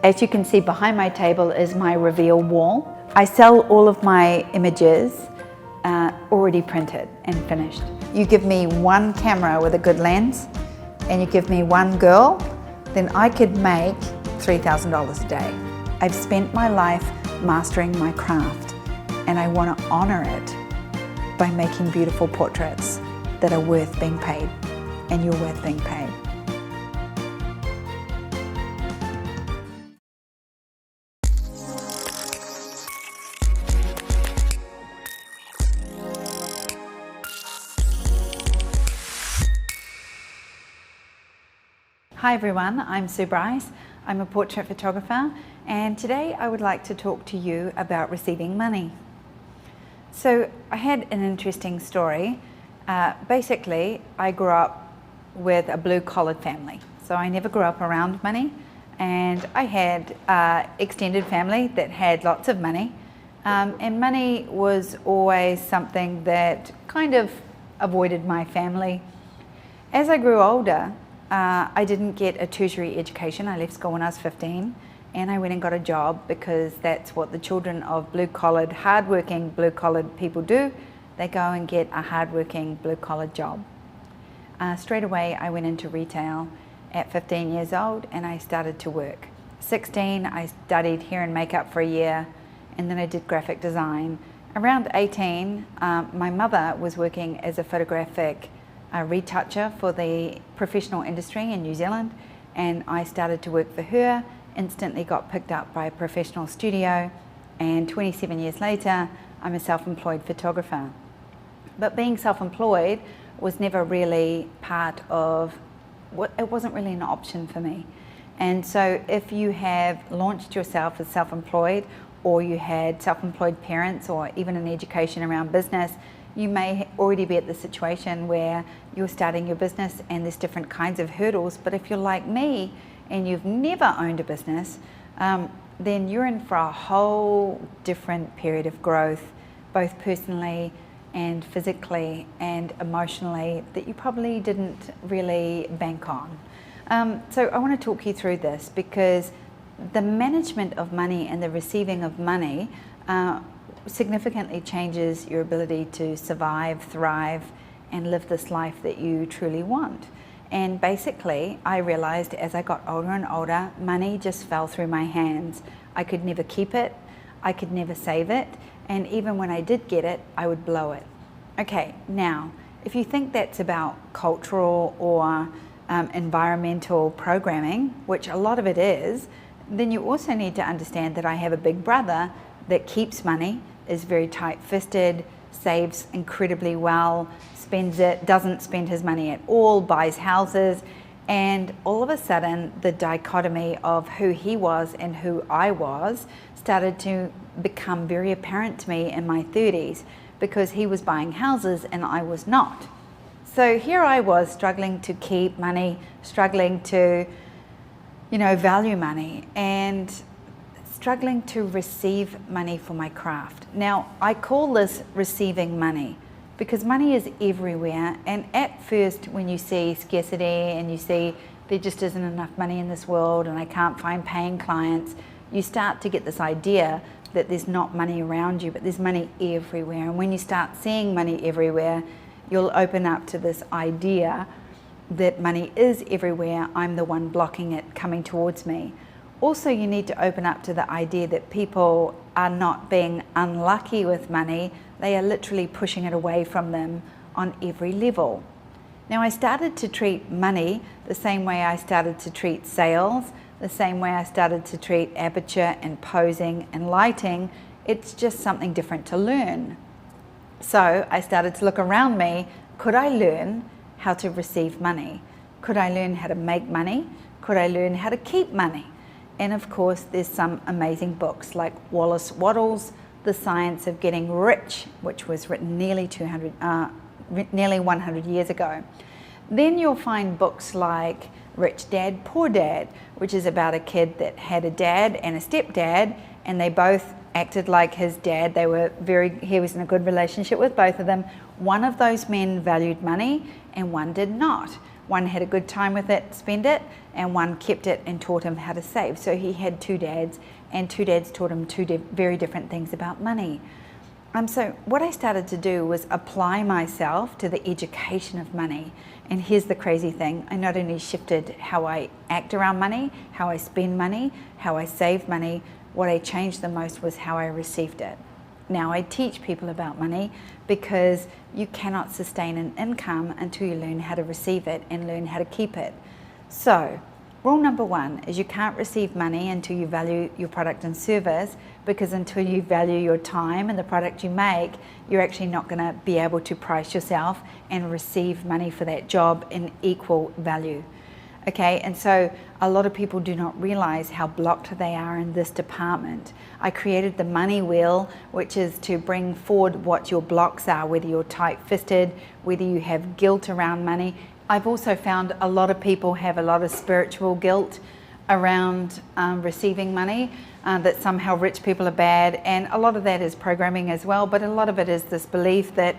As you can see, behind my table is my reveal wall. I sell all of my images already printed and finished. You give me one camera with a good lens and you give me one girl, then I could make $3,000 a day. I've spent my life mastering my craft and I want to honor it by making beautiful portraits that are worth being paid, and you're worth being paid. Hi everyone, I'm Bryce. I'm a portrait photographer, and today I would like to talk to you about receiving money. So I had an interesting story. Basically, I grew up with a blue-collared family. So I never grew up around money, and I had extended family that had lots of money. And money was always something that kind of avoided my family. As I grew older, I didn't get a tertiary education. I left school when I was 15 and I went and got a job because that's what the children of blue-collared, hard-working blue-collared people do. They go and get a hard-working blue-collar job. Straight away I went into retail at 15 years old and I started to work. 16 I studied hair and makeup for a year and then I did graphic design. Around 18 my mother was working as a photographic retoucher for the professional industry in New Zealand, and I started to work for her, instantly got picked up by a professional studio, and 27 years later I'm a self-employed photographer. But being self-employed was never really part of it wasn't really an option for me. And so if you have launched yourself as self-employed, or you had self-employed parents, or even an education around business, you may already be at the situation where you're starting your business and there's different kinds of hurdles. But if you're like me and you've never owned a business, then you're in for a whole different period of growth, both personally and physically and emotionally, that you probably didn't really bank on. So I want to talk you through this because the management of money and the receiving of money significantly changes your ability to survive, thrive, and live this life that you truly want. And basically, I realized as I got older and older, money just fell through my hands. I could never keep it, I could never save it, and even when I did get it, I would blow it. Okay, now, if you think that's about cultural or environmental programming, which a lot of it is, then you also need to understand that I have a big brother that keeps money, is very tight-fisted, saves incredibly well, spends it, doesn't spend his money at all, buys houses, and all of a sudden the dichotomy of who he was and who I was started to become very apparent to me in my 30s because he was buying houses and I was not. So here I was struggling to keep money, struggling to, value money, and struggling to receive money for my craft. Now, I call this receiving money because money is everywhere, and at first when you see scarcity and you see there just isn't enough money in this world and I can't find paying clients, you start to get this idea that there's not money around you, but there's money everywhere. And when you start seeing money everywhere, you'll open up to this idea that money is everywhere, I'm the one blocking it coming towards me. Also, you need to open up to the idea that people are not being unlucky with money, they are literally pushing it away from them on every level. Now, I started to treat money the same way I started to treat sales, the same way I started to treat aperture and posing and lighting. It's just something different to learn. So I started to look around me. Could I learn how to receive money? Could I learn how to make money? Could I learn how to keep money? And of course, there's some amazing books like Wallace Wattles' The Science of Getting Rich, which was written nearly 100 years ago. Then you'll find books like Rich Dad, Poor Dad, which is about a kid that had a dad and a stepdad, and they both acted like his dad. He was in a good relationship with both of them. One of those men valued money and one did not. One had a good time with it, spend it, and one kept it and taught him how to save. So he had two dads, and two dads taught him very different things about money. So what I started to do was apply myself to the education of money. And here's the crazy thing. I not only shifted how I act around money, how I spend money, how I save money, what I changed the most was how I received it. Now I teach people about money because you cannot sustain an income until you learn how to receive it and learn how to keep it. So rule number one is you can't receive money until you value your product and service, because until you value your time and the product you make, you're actually not going to be able to price yourself and receive money for that job in equal value. Okay, and so a lot of people do not realize how blocked they are in this department. I created the money wheel, which is to bring forward what your blocks are, whether you're tight-fisted, whether you have guilt around money. I've also found a lot of people have a lot of spiritual guilt around receiving money, that somehow rich people are bad, and a lot of that is programming as well, but a lot of it is this belief that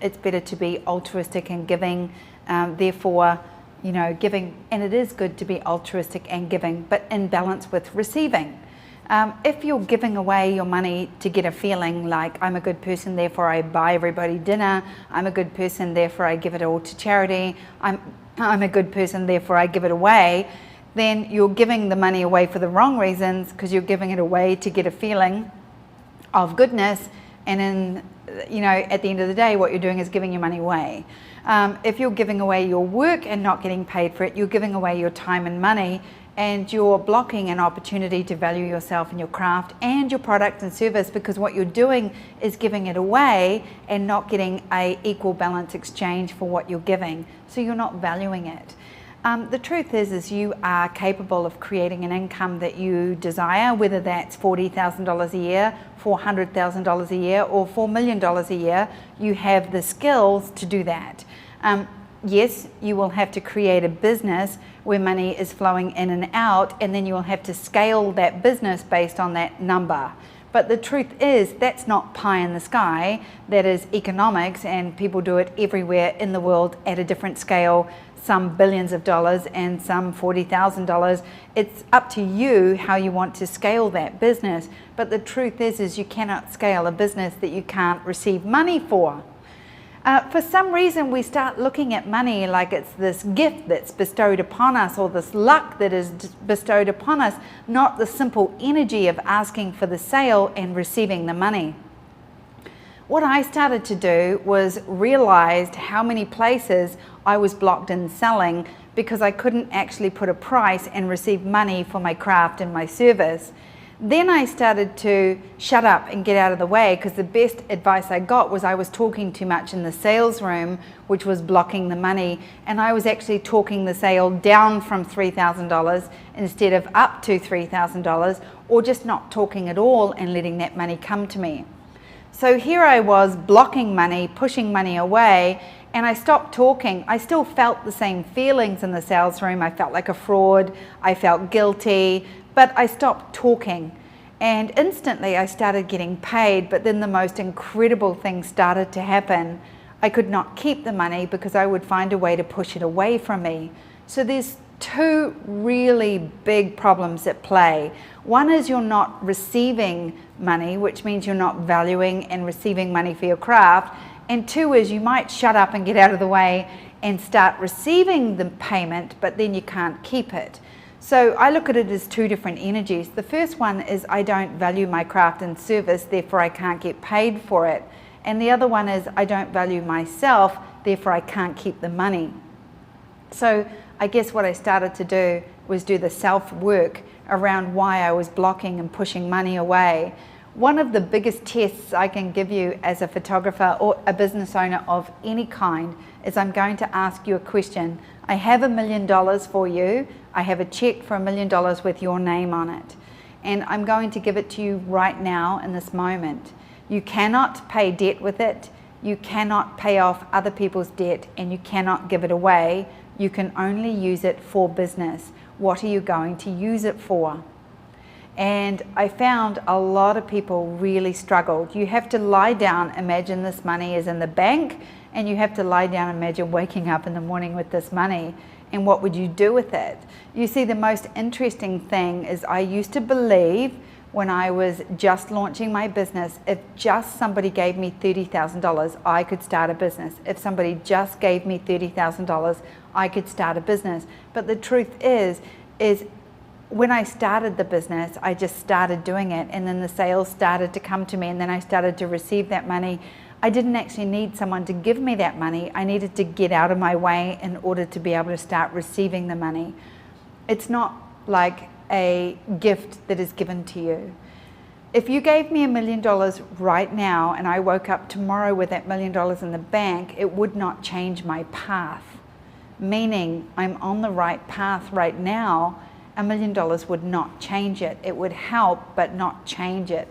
it's better to be altruistic and giving, therefore, you know, giving, and it is good to be altruistic and giving, but in balance with receiving. If you're giving away your money to get a feeling like I'm a good person, therefore I buy everybody dinner, I'm a good person, therefore I give it all to charity, I'm a good person, therefore I give it away, then you're giving the money away for the wrong reasons, because you're giving it away to get a feeling of goodness, and in, you know, at the end of the day, what you're doing is giving your money away. If you're giving away your work and not getting paid for it, you're giving away your time and money, and you're blocking an opportunity to value yourself and your craft and your product and service, because what you're doing is giving it away and not getting a equal balance exchange for what you're giving. So you're not valuing it. The truth is you are capable of creating an income that you desire, whether that's $40,000 a year, $400,000 a year, or $4 million a year. You have the skills to do that. Yes, you will have to create a business where money is flowing in and out, and then you will have to scale that business based on that number. But the truth is, that's not pie in the sky. That is economics, and people do it everywhere in the world at a different scale, some billions of dollars and some $40,000. It's up to you how you want to scale that business. But the truth is you cannot scale a business that you can't receive money for. For some reason, we start looking at money like it's this gift that's bestowed upon us, or this luck that is bestowed upon us, not the simple energy of asking for the sale and receiving the money. What I started to do was realized how many places I was blocked in selling because I couldn't actually put a price and receive money for my craft and my service. Then I started to shut up and get out of the way, because the best advice I got was I was talking too much in the sales room, which was blocking the money, and I was actually talking the sale down from $3,000 instead of up to $3,000, or just not talking at all and letting that money come to me. So here I was blocking money, pushing money away, and I stopped talking. I still felt the same feelings in the sales room. I felt like a fraud, I felt guilty, but I stopped talking, and instantly I started getting paid. But then the most incredible thing started to happen. I could not keep the money because I would find a way to push it away from me. So there's two really big problems at play. One is you're not receiving money, which means you're not valuing and receiving money for your craft. And two is you might shut up and get out of the way and start receiving the payment, but then you can't keep it. So I look at it as two different energies. The first one is I don't value my craft and service, therefore I can't get paid for it. And the other one is I don't value myself, therefore I can't keep the money. So I guess what I started to do was do the self-work around why I was blocking and pushing money away. One of the biggest tests I can give you as a photographer or a business owner of any kind is I'm going to ask you a question. I have $1 million for you. I have a check for $1 million with your name on it. And I'm going to give it to you right now in this moment. You cannot pay debt with it. You cannot pay off other people's debt, and you cannot give it away. You can only use it for business. What are you going to use it for? And I found a lot of people really struggled. You have to lie down, imagine this money is in the bank, and you have to lie down and imagine waking up in the morning with this money, and what would you do with it? You see, the most interesting thing is I used to believe when I was just launching my business, if just somebody gave me $30,000, I could start a business. If somebody just gave me $30,000, I could start a business. But the truth is when I started the business, I just started doing it, and then the sales started to come to me, and then I started to receive that money. I didn't actually need someone to give me that money. I needed to get out of my way in order to be able to start receiving the money. It's not like a gift that is given to you. If you gave me $1 million right now and I woke up tomorrow with that $1 million in the bank, it would not change my path. Meaning I'm on the right path right now, $1 million would not change it. It would help but not change it.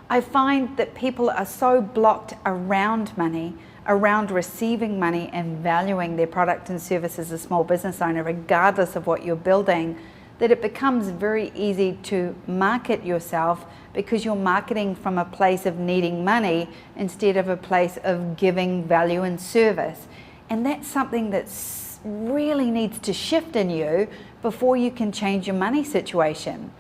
I find that people are so blocked around money, around receiving money and valuing their product and service as a small business owner, regardless of what you're building, that it becomes very easy to market yourself because you're marketing from a place of needing money instead of a place of giving value and service. And that's something that really needs to shift in you before you can change your money situation.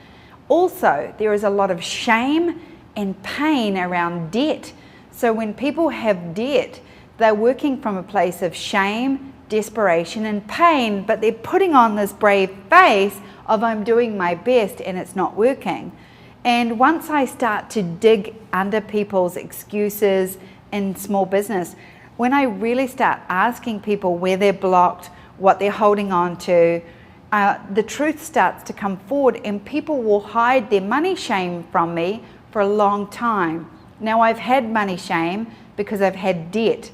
Also, there is a lot of shame and pain around debt. So when people have debt, they're working from a place of shame, desperation, and pain, but they're putting on this brave face of I'm doing my best and it's not working. And once I start to dig under people's excuses in small business, when I really start asking people where they're blocked, what they're holding on to, the truth starts to come forward, and people will hide their money shame from me for a long time. Now, I've had money shame because I've had debt,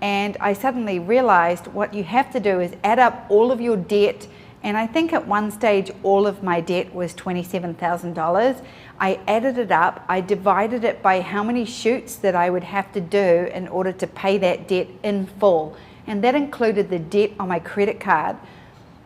and I suddenly realized what you have to do is add up all of your debt. And I think at one stage all of my debt was $27,000. I added it up, I divided it by how many shoots that I would have to do in order to pay that debt in full. And that included the debt on my credit card.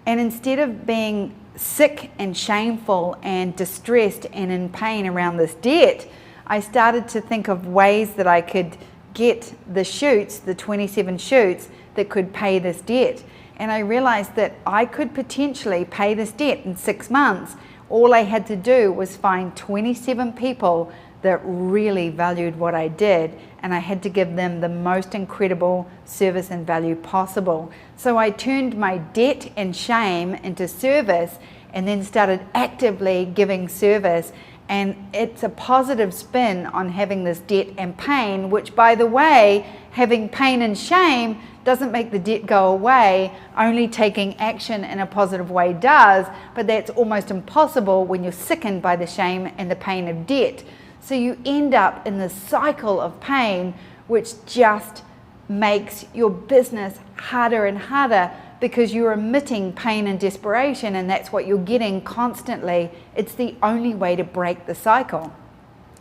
And instead of being sick and shameful and distressed and in pain around this debt, I started to think of ways that I could get the shoots, the 27 shoots that could pay this debt. And I realized that I could potentially pay this debt in 6 months. All I had to do was find 27 people that really valued what I did, and I had to give them the most incredible service and value possible. So I turned my debt and shame into service, and then started actively giving service. And it's a positive spin on having this debt and pain, which, by the way, having pain and shame doesn't make the debt go away. Only taking action in a positive way does, but that's almost impossible when you're sickened by the shame and the pain of debt. So you end up in this cycle of pain, which just makes your business harder and harder because you're emitting pain and desperation, and that's what you're getting constantly. It's the only way to break the cycle.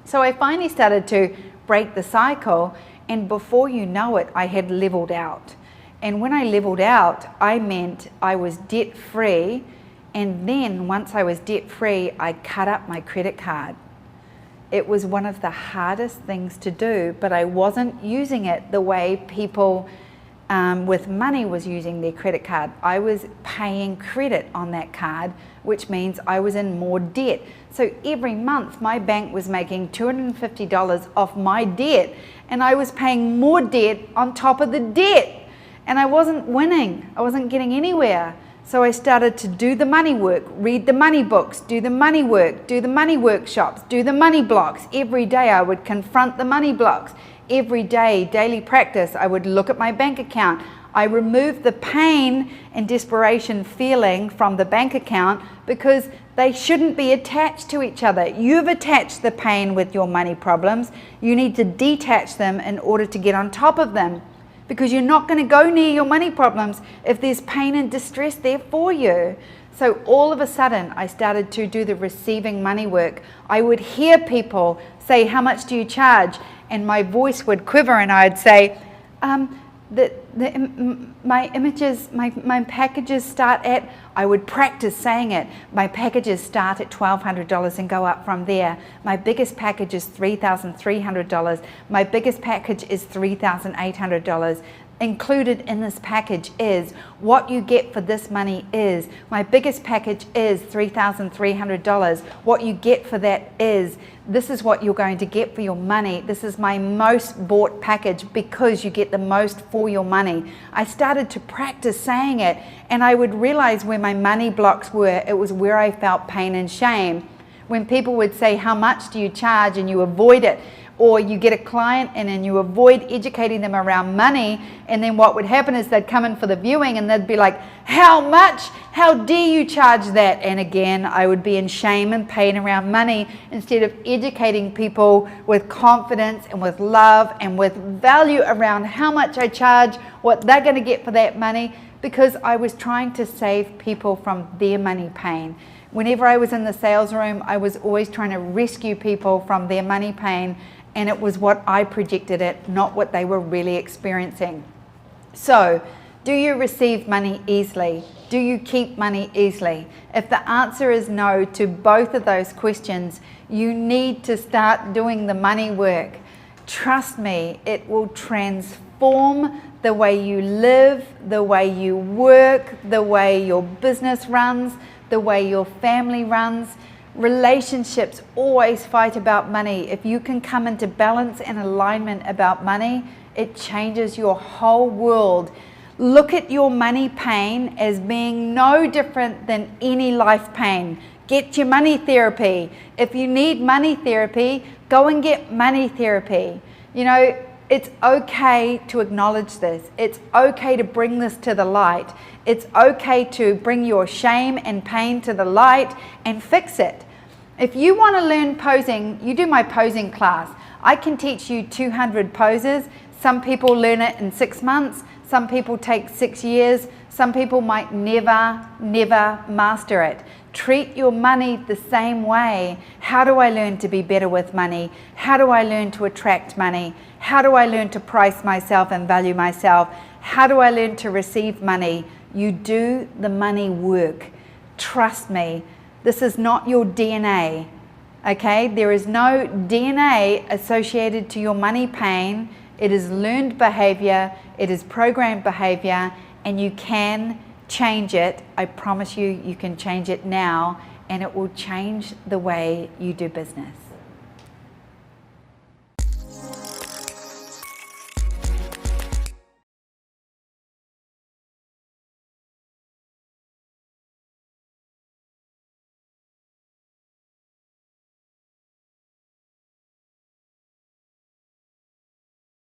So I finally started to break the cycle, and before you know it, I had leveled out. And when I leveled out, I meant I was debt free, and then once I was debt free, I cut up my credit card. It was one of the hardest things to do, but I wasn't using it the way people with money was using their credit card. I was paying credit on that card, which means I was in more debt. So every month my bank was making $250 off my debt, and I was paying more debt on top of the debt, and I wasn't winning. I wasn't getting anywhere. So I started to do the money work, read the money books, do the money work, do the money workshops, do the money blocks. Every day I would confront the money blocks. Every day, daily practice, I would look at my bank account. I removed the pain and desperation feeling from the bank account because they shouldn't be attached to each other. You've attached the pain with your money problems. You need to detach them in order to get on top of them, because you're not going to go near your money problems if there's pain and distress there for you. So all of a sudden, I started to do the receiving money work. I would hear people say, "How much do you charge?" And my voice would quiver, and I'd say, my images, my packages start at, I would practice saying it, my packages start at $1,200 and go up from there. My biggest package is $3,300. My biggest package is $3,800. Included in this package is what you get for this money is, my biggest package is $3,300. What you get for that is, this is what you're going to get for your money. This is my most bought package because you get the most for your money. I started to practice saying it, and I would realize where my money blocks were. It was where I felt pain and shame. When people would say, how much do you charge, and you avoid it, or you get a client in and you avoid educating them around money, and then what would happen is they'd come in for the viewing and they'd be like, how much? How dare you charge that? And again, I would be in shame and pain around money instead of educating people with confidence and with love and with value around how much I charge, what they're going to get for that money, because I was trying to save people from their money pain. Whenever I was in the sales room, I was always trying to rescue people from their money pain, and it was what I projected it, not what they were really experiencing. So, do you receive money easily? Do you keep money easily? If the answer is no to both of those questions, you need to start doing the money work. Trust me, it will transform the way you live, the way you work, the way your business runs, the way your family runs. Relationships always fight about money. If you can come into balance and alignment about money, it changes your whole world. Look at your money pain as being no different than any life pain. Get your money therapy. If you need money therapy, go and get money therapy. You know, it's okay to acknowledge this. It's okay to bring this to the light. It's okay to bring your shame and pain to the light and fix it. If you want to learn posing, you do my posing class. I can teach you 200 poses. Some people learn it in 6 months. Some people take 6 years. Some people might never master it. Treat your money the same way. How do I learn to be better with money? How do I learn to attract money? How do I learn to price myself and value myself? How do I learn to receive money? You do the money work. Trust me, this is not your DNA, okay? There is no DNA associated to your money pain. It is learned behavior, it is programmed behavior, and you can change it. I promise you, you can change it now, and it will change the way you do business.